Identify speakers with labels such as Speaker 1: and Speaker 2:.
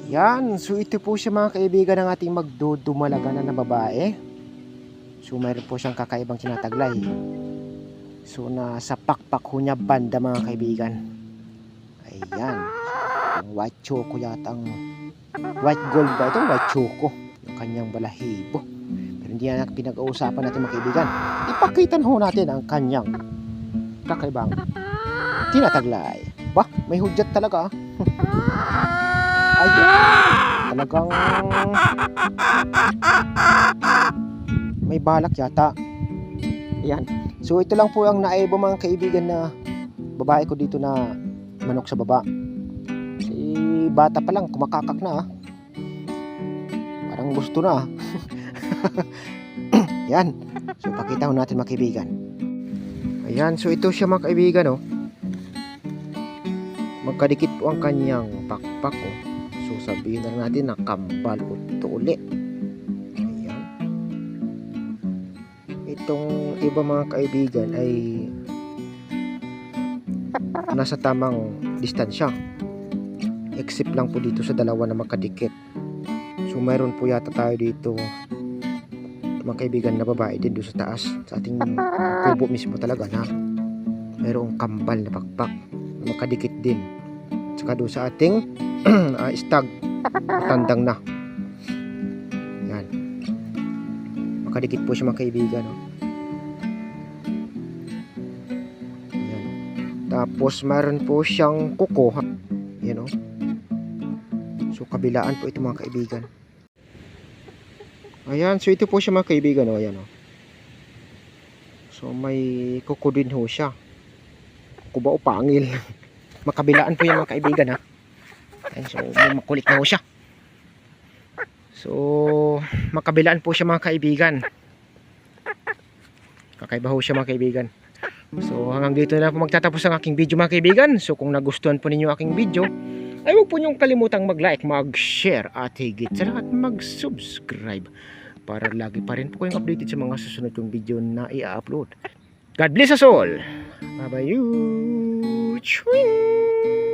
Speaker 1: Yan, so ito po siya mga kaibigan ng ating magdudumalaga na babae. So mayroon po siyang kakaibang tinataglay. So nasa pakpak ho niya banda mga kaibigan. Ayan. Yung white choco yata ang white gold ba ito? White choco. Yung kanyang balahibo. Pero hindi na pinag-uusapan natin mga kaibigan. Ipakitan ho natin ang kanyang kakaibang tinataglay. Bah, may hudyat talaga. Ayan. Talagang may balak yata. Ayan. So ito lang po ang naibo mga kaibigan na babae ko dito na manok sa baba. Si bata pa lang kumakakak na. Parang gusto na. Yan. So pakita ko natin mga kaibigan. Ayan. So ito siya mga kaibigan oh. Magkadikit po ang kanyang pakpak oh. So sabihin na natin na kambal o tuli. Ayan. Itong iba mga kaibigan ay nasa tamang distansya. Except lang po dito sa dalawa na magkadikit. So mayroon po yata tayo dito mga kaibigan na babae din doon sa taas. Sa ating kubo mismo talaga na mayroong kambal na pakpak na magkadikit din. Saka doon sa ating stag matandang na. Yan. Makadikit po siya mga kaibigan. Yan. Tapos mayroon po siyang kuko. Yan o. So kabilaan po ito mga kaibigan. Ayan. So ito po siya mga kaibigan. O. Ayan o. So may kuko din ho siya. Kuko ba o pangil? Makabilaan po yan mga kaibigan ha. Ayan, so makulit na ho siya. So makabilaan po siya mga kaibigan. Kakaiba ho siya mga kaibigan. So hanggang dito na po magtatapos ang aking video mga kaibigan. So kung nagustuhan po ninyo aking video, ay huwag po niyong kalimutang mag-like, mag-share at higit sa lahat mag-subscribe para lagi pa rin po kayong updated sa mga susunod kong video na i-upload. God bless us all. Bye bye you. Chwing!